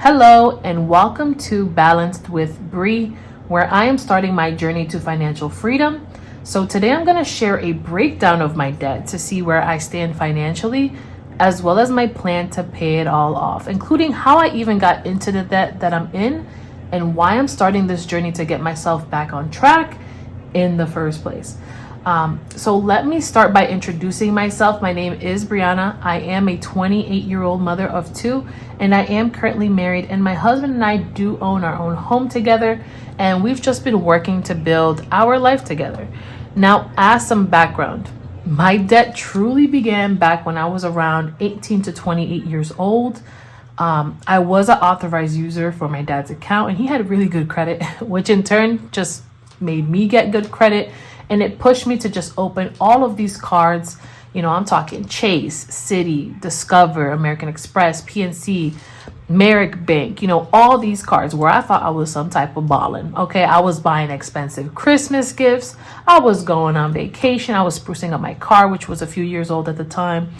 Hello and welcome to Balanced with Bree, where I am starting my journey to financial freedom. So today I'm going to share a breakdown of my debt to see where I stand financially, as well as my plan to pay it all off, including how I even got into the debt that I'm in and why I'm starting this journey to get myself back on track in the first place. So let me start by introducing myself. My name is Brianna. I am a 28-year-old mother of two, and I am currently married, and my husband and I do own our own home together, and we've just been working to build our life together. Now, as some background, my debt truly began back when I was around 18 to 28 years old. I was an authorized user for my dad's account, and he had really good credit, which in turn just made me get good credit. And it pushed me to just open all of these cards. I'm talking Chase, Citi, Discover, American Express, PNC, Merrick Bank, all these cards where I thought I was some type of ballin'. Okay, I was buying expensive Christmas gifts. I was going on vacation. I was sprucing up my car, which was a few years old at the time.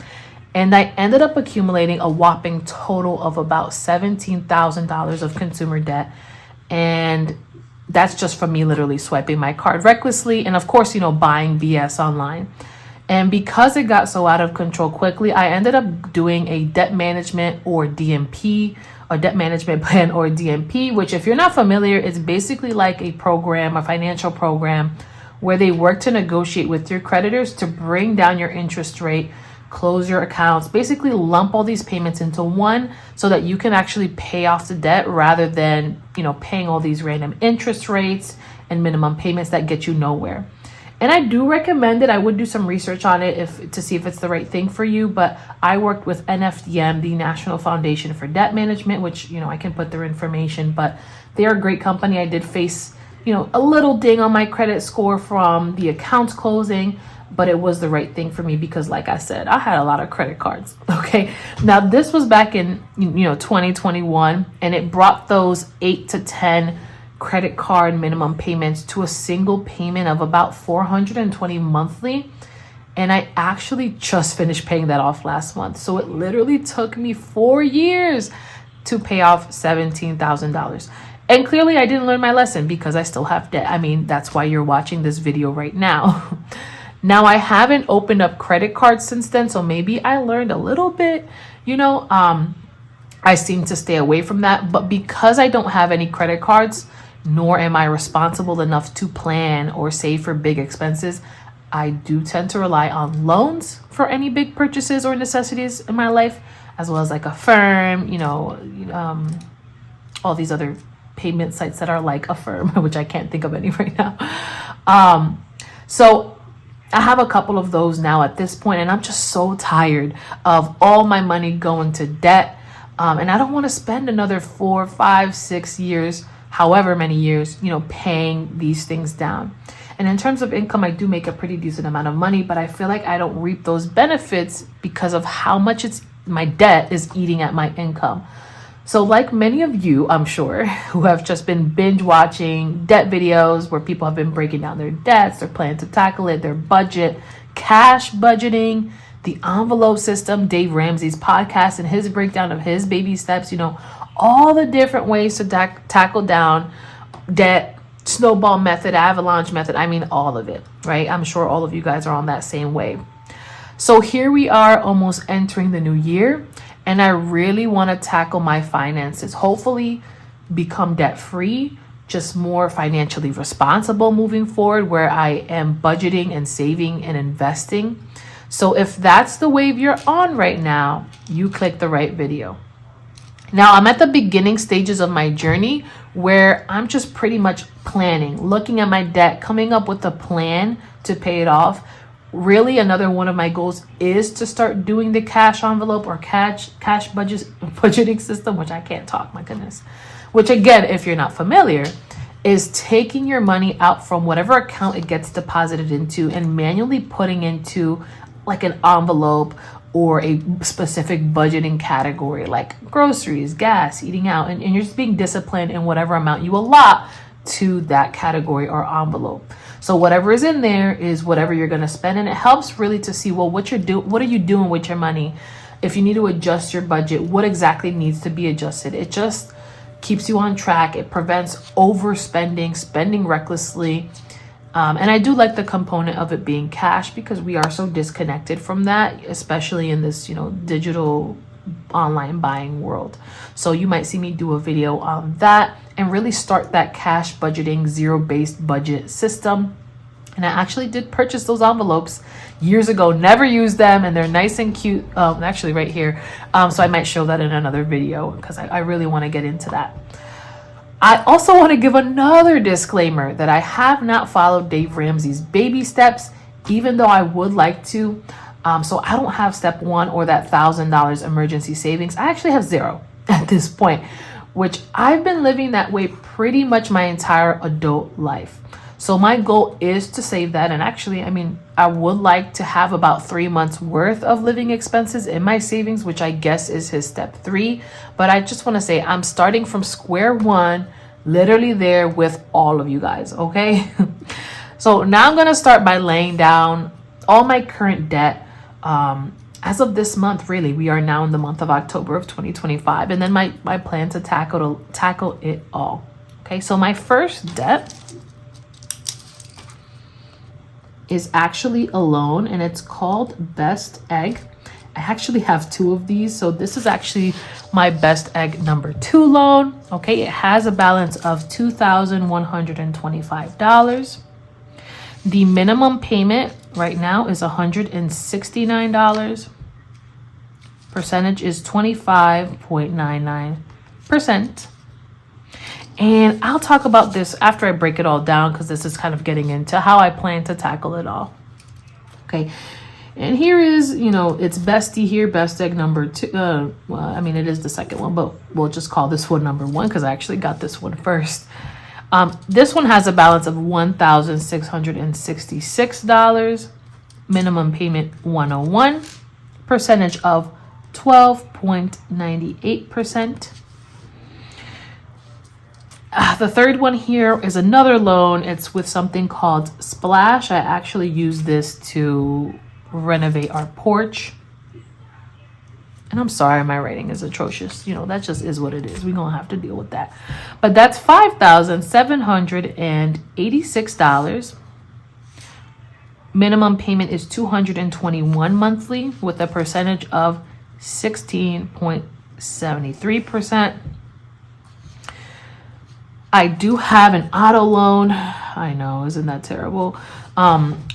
And I ended up accumulating a whopping total of about $17,000 of consumer debt. And that's just from me literally swiping my card recklessly and, of course, buying BS online. And because it got so out of control quickly, I ended up doing a debt management or DMP, or debt management plan or DMP, which, if you're not familiar, is basically like a program, a financial program where they work to negotiate with your creditors to bring down your interest rate, close your accounts, basically lump all these payments into one so that you can actually pay off the debt rather than, paying all these random interest rates and minimum payments that get you nowhere. And I do recommend it. I would do some research on it to see if it's the right thing for you. But I worked with NFDM, the National Foundation for Debt Management, which, I can put their information, but they're a great company. I did face, a little ding on my credit score from the accounts closing, but it was the right thing for me because, like I said, I had a lot of credit cards. Okay. Now, this was back in, 2021, and it brought those 8 to 10 credit card minimum payments to a single payment of about $420 monthly. And I actually just finished paying that off last month. So it literally took me 4 years to pay off $17,000. And clearly I didn't learn my lesson because I still have debt. I mean, that's why you're watching this video right now. Now, I haven't opened up credit cards since then, so maybe I learned a little bit, I seem to stay away from that. But because I don't have any credit cards, nor am I responsible enough to plan or save for big expenses, I do tend to rely on loans for any big purchases or necessities in my life, as well as like Affirm, all these other payment sites that are like Affirm, which I can't think of any right now. So I have a couple of those now at this point, and I'm just so tired of all my money going to debt. And I don't want to spend another 4, 5, 6 years, however many years, paying these things down. And in terms of income, I do make a pretty decent amount of money, but I feel like I don't reap those benefits because of how much my debt is eating at my income. So like many of you, I'm sure, who have just been binge watching debt videos where people have been breaking down their debts, their plan to tackle it, their budget, cash budgeting, the envelope system, Dave Ramsey's podcast and his breakdown of his baby steps, all the different ways to tackle down debt, snowball method, avalanche method. I mean, all of it, right? I'm sure all of you guys are on that same wave. So here we are almost entering the new year. And I really want to tackle my finances, hopefully become debt free, just more financially responsible moving forward, where I am budgeting and saving and investing. So if that's the wave you're on right now, you click the right video. Now, I'm at the beginning stages of my journey where I'm just pretty much planning, looking at my debt, coming up with a plan to pay it off. Really, another one of my goals is to start doing the cash envelope or cash budgeting system, which I can't talk, my goodness. Which, again, if you're not familiar, is taking your money out from whatever account it gets deposited into and manually putting into like an envelope or a specific budgeting category like groceries, gas, eating out, and you're just being disciplined in whatever amount you allot to that category or envelope. So whatever is in there is whatever you're going to spend. And it helps really to see, well, what are you doing with your money? If you need to adjust your budget, what exactly needs to be adjusted? It just keeps you on track. It prevents overspending, spending recklessly. And I do like the component of it being cash because we are so disconnected from that, especially in this, digital online buying world. So you might see me do a video on that and really start that cash budgeting, zero-based budget system. And I actually did purchase those envelopes years ago, never used them, and they're nice and cute. Actually right here. So I might show that in another video because I really want to get into that. I also want to give another disclaimer that I have not followed Dave Ramsey's baby steps, even though I would like to. So I don't have step 1 or that $1,000 emergency savings. I actually have 0 at this point, which I've been living that way pretty much my entire adult life. So my goal is to save that. And actually, I would like to have about 3 months worth of living expenses in my savings, which I guess is his step 3. But I just want to say I'm starting from square one, literally there with all of you guys. Okay. So now I'm going to start by laying down all my current debt. As of this month, really, we are now in the month of October of 2025. And then my plan to tackle it all. Okay. So my first debt is actually a loan, and it's called Best Egg. I actually have 2 of these. So this is actually my Best Egg number 2 loan. Okay. It has a balance of $2,125. The minimum payment right now is $169. Percentage is 25.99%. And I'll talk about this after I break it all down because this is kind of getting into how I plan to tackle it all. Okay. And here is, it's Bestie here, Best Egg number 2. It is the second one, but we'll just call this one number 1 because I actually got this one first. This one has a balance of $1,666. Minimum payment $101. Percentage of 12.98%. The third one here is another loan. It's with something called Splash. I actually use this to renovate our porch. And I'm sorry, my writing is atrocious. That just is what it is. We're going to have to deal with that. But that's $5,786. Minimum payment is $221 monthly with a percentage of 16.73%. I do have an auto loan. I know, isn't that terrible?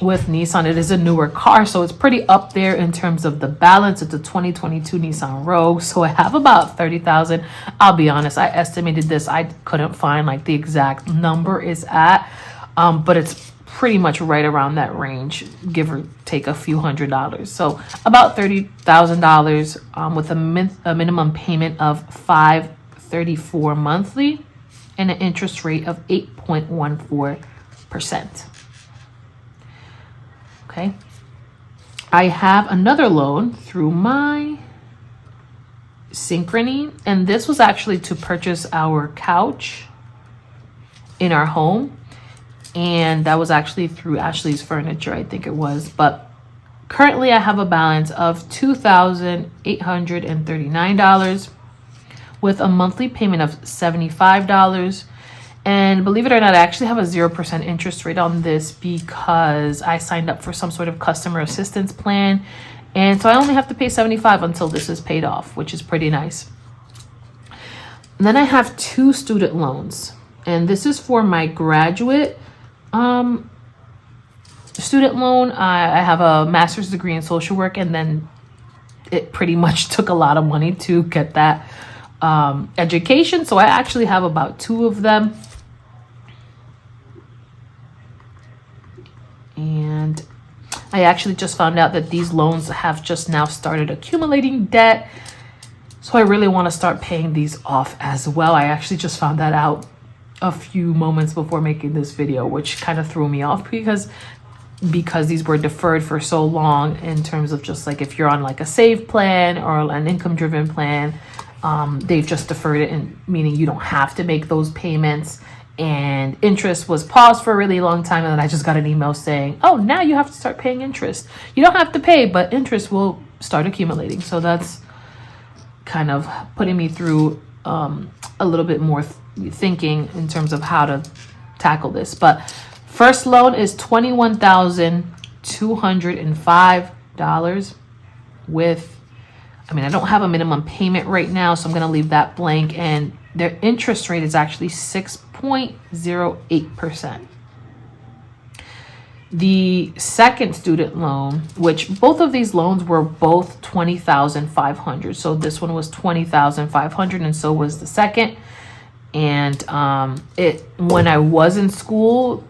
With Nissan. It is a newer car, so it's pretty up there in terms of the balance. It's a 2022 Nissan Rogue, so I have about $30,000. I'll be honest, I estimated this. I couldn't find the exact number is at, but it's pretty much right around that range, give or take a few $100s. So about $30,000 with a minimum payment of $534 monthly. And an interest rate of 8.14%. Okay. I have another loan through my Synchrony, and this was actually to purchase our couch in our home, and that was actually through Ashley's Furniture, I think it was. But currently I have a balance of $2,839. with a monthly payment of $75. And believe it or not, I actually have a 0% interest rate on this because I signed up for some sort of customer assistance plan. And so I only have to pay $75 until this is paid off, which is pretty nice. And then I have 2 student loans. And this is for my graduate student loan. I have a master's degree in social work, and then it pretty much took a lot of money to get that education. So I actually have about 2 of them. And I actually just found out that these loans have just now started accumulating debt. So I really want to start paying these off as well. I actually just found that out a few moments before making this video, which kind of threw me off because these were deferred for so long in terms of just if you're on a save plan or an income driven plan. They've just deferred it, and meaning you don't have to make those payments, and interest was paused for a really long time. And then I just got an email saying, oh, now you have to start paying interest. You don't have to pay, but interest will start accumulating. So that's kind of putting me through a little bit more thinking in terms of how to tackle this. But first loan is $21,205 with, I don't have a minimum payment right now, so I'm going to leave that blank. And their interest rate is actually 6.08%. The second student loan, which both of these loans were both $20,500. So this one was $20,500 and so was the second. And when I was in school,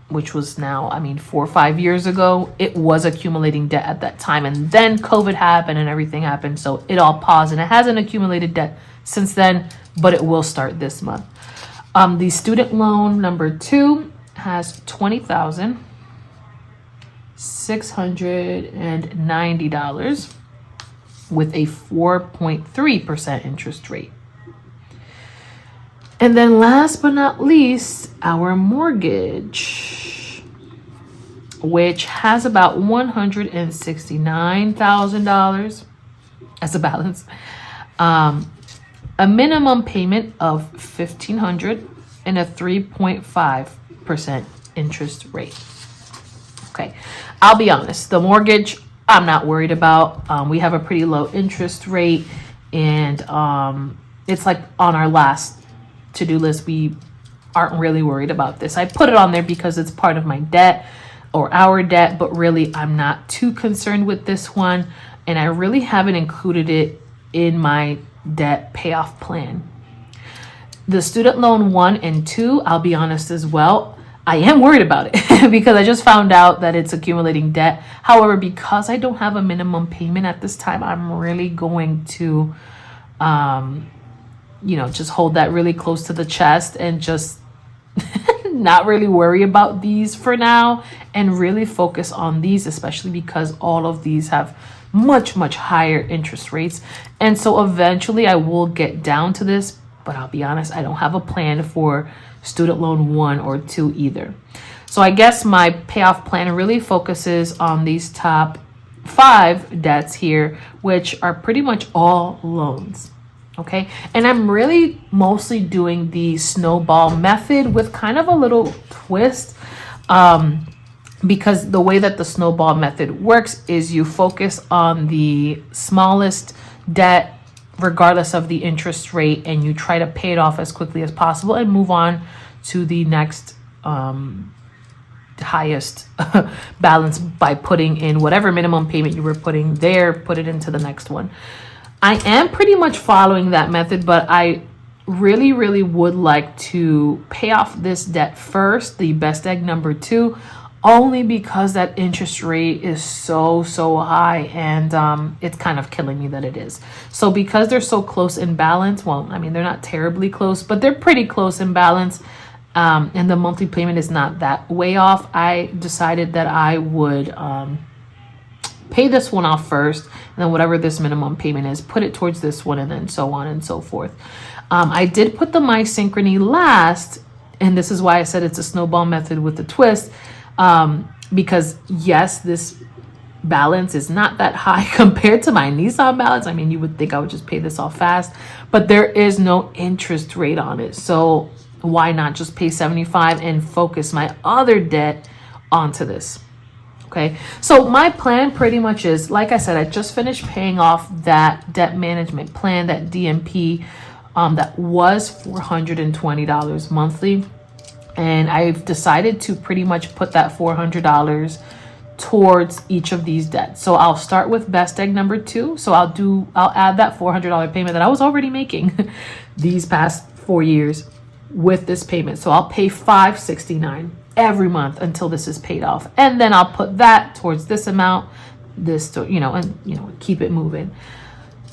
which was now, 4 or 5 years ago, it was accumulating debt at that time. And then COVID happened and everything happened. So it all paused and it hasn't accumulated debt since then, but it will start this month. The student loan number 2 has $20,690 with a 4.3% interest rate. And then last but not least, our mortgage, which has about $169,000 as a balance. A minimum payment of $1,500 and a 3.5% interest rate. Okay, I'll be honest, the mortgage, I'm not worried about. We have a pretty low interest rate, and it's like on our last to-do list. We aren't really worried about this. I put it on there because it's part of my debt or our debt, but really I'm not too concerned with this one, and I really haven't included it in my debt payoff plan. The student loan 1 and 2, I'll be honest as well, I am worried about it because I just found out that it's accumulating debt. However, because I don't have a minimum payment at this time, I'm really going to just hold that really close to the chest and just not really worry about these for now and really focus on these, especially because all of these have much, much higher interest rates. And so eventually I will get down to this, but I'll be honest, I don't have a plan for student loan 1 or 2 either. So I guess my payoff plan really focuses on these top 5 debts here, which are pretty much all loans. Okay, and I'm really mostly doing the snowball method with kind of a little twist, because the way that the snowball method works is you focus on the smallest debt regardless of the interest rate, and you try to pay it off as quickly as possible and move on to the next highest balance by putting in whatever minimum payment you were putting there, put it into the next one. I am pretty much following that method, but I really, really would like to pay off this debt first, the best egg number 2, only because that interest rate is so high, and it's kind of killing me that it is. So because they're so close in balance, well, they're not terribly close, but they're pretty close in balance, and the monthly payment is not that way off, I decided that I would pay this one off first, and then whatever this minimum payment is, put it towards this one, and then so on and so forth. I did put the My Synchrony last, and this is why I said it's a snowball method with a twist, because yes, this balance is not that high compared to my Nissan balance. You would think I would just pay this off fast, but there is no interest rate on it. So why not just pay $75 and focus my other debt onto this? Okay, so my plan pretty much is, like I said, I just finished paying off that debt management plan, that DMP, that was $420 monthly. And I've decided to pretty much put that $400 towards each of these debts. So I'll start with best egg number 2. So I'll add that $400 payment that I was already making these past 4 years with this payment. So I'll pay $569 every month until this is paid off, and then I'll put that towards this amount, this to, keep it moving.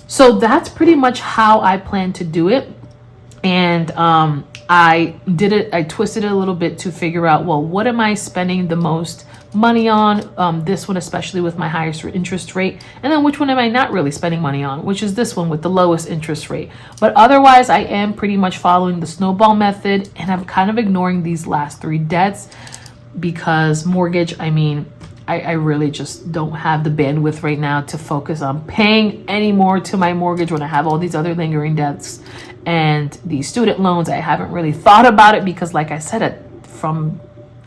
So that's pretty much how I plan to do it. And I twisted it a little bit to figure out, well, what am I spending the most money on? This one, especially with my highest interest rate, and then which one am I not really spending money on, which is this one with the lowest interest rate. But otherwise, I am pretty much following the snowball method, and I'm kind of ignoring these last 3 debts because mortgage, I I really just don't have the bandwidth right now to focus on paying any more to my mortgage when I have all these other lingering debts and these student loans. I haven't really thought about it because, like I said, from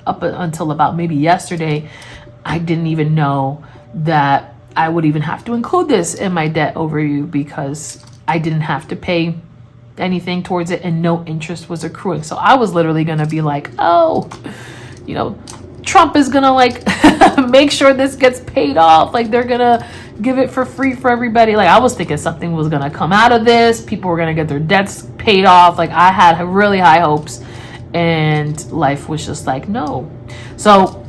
up until about maybe yesterday, I didn't even know that I would even have to include this in my debt overview because I didn't have to pay anything towards it and no interest was accruing. So I was literally going to be like, oh, you know, Trump is gonna like make sure this gets paid off. Like they're gonna give it for free for everybody. Like I was thinking something was gonna come out of this. People were gonna get their debts paid off. Like I had really high hopes, and life was just like, no. So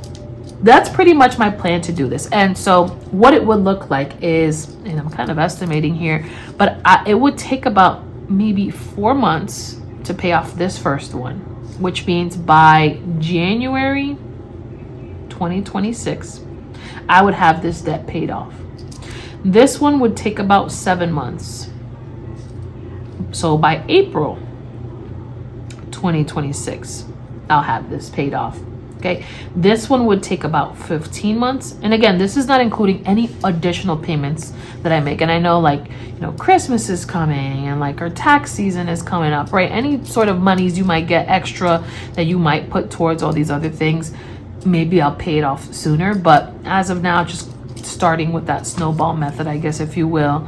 that's pretty much my plan to do this. And so what it would look like is, and I'm kind of estimating here, but it would take about maybe 4 months to pay off this first one, which means by January 2026, I would have this debt paid off. This one would take about 7 months. So by April 2026, I'll have this paid off. Okay. This one would take about 15 months. And again, this is not including any additional payments that I make. And I know, like, you know, Christmas is coming and like our tax season is coming up, right? Any sort of monies you might get extra that you might put towards all these other things, maybe I'll pay it off sooner. But as of now, just starting with that snowball method, I guess, if you will,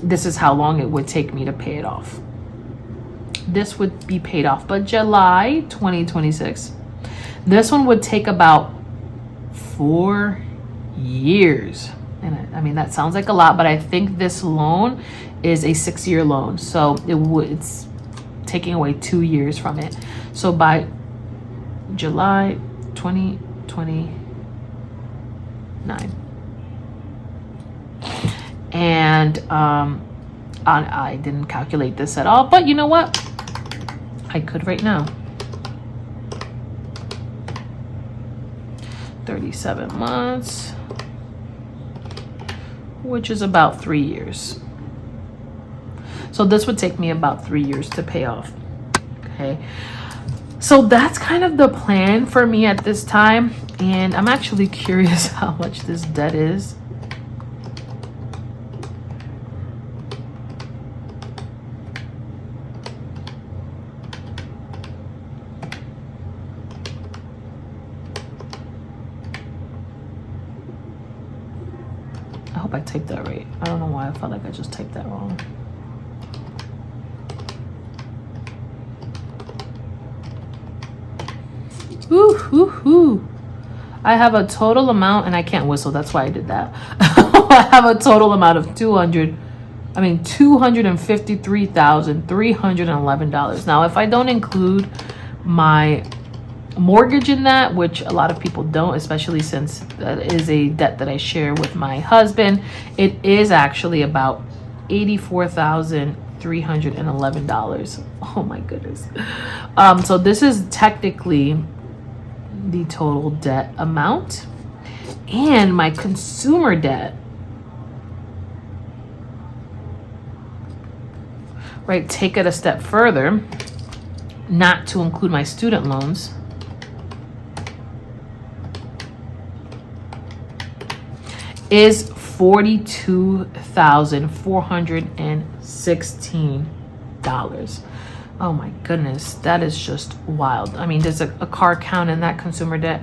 this is how long it would take me to pay it off. This would be paid off by July 2026. This one would take about 4 years. And I mean, that sounds like a lot, but I think this loan is a 6-year loan. So it's taking away 2 years from it. So by July 2029. And I didn't calculate this at all, but you know what? I could right now. 37 months, which is about 3 years. So this would take me about 3 years to pay off. Okay. So that's kind of the plan for me at this time. And I'm actually curious how much this debt is. I hope I typed that right. I don't know why I felt like I just typed that wrong. Ooh. I have a total amount, and I can't whistle, that's why I did that. I have a total amount of $253,311. Now, if I don't include my mortgage in that, which a lot of people don't, especially since that is a debt that I share with my husband, it is actually about $84,311. Oh my goodness. So this is technically the total debt amount, and my consumer debt, right, take it a step further, not to include my student loans, is $42,416. Oh my goodness, that is just wild. I mean, does a car count in that consumer debt?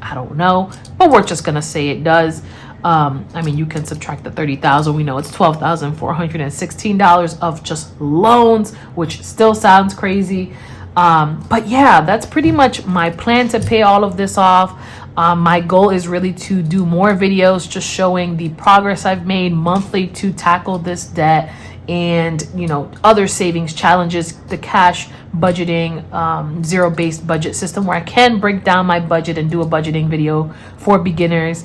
I don't know, but we're just gonna say it does. I mean, you can subtract the 30,000. We know it's $12,416 of just loans, which still sounds crazy. But yeah, that's pretty much my plan to pay all of this off. My goal is really to do more videos just showing the progress I've made monthly to tackle this debt, and, you know, other savings challenges, the cash budgeting, zero-based budget system where I can break down my budget and do a budgeting video for beginners.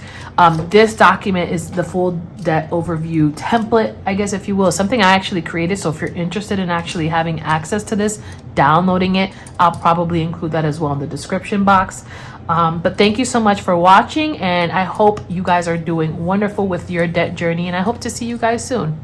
This document is the full debt overview template, I guess, if you will, something I actually created. So if you're interested in actually having access to this, downloading it, I'll probably include that as well in the description box. But thank you so much for watching, and I hope you guys are doing wonderful with your debt journey, and I hope to see you guys soon.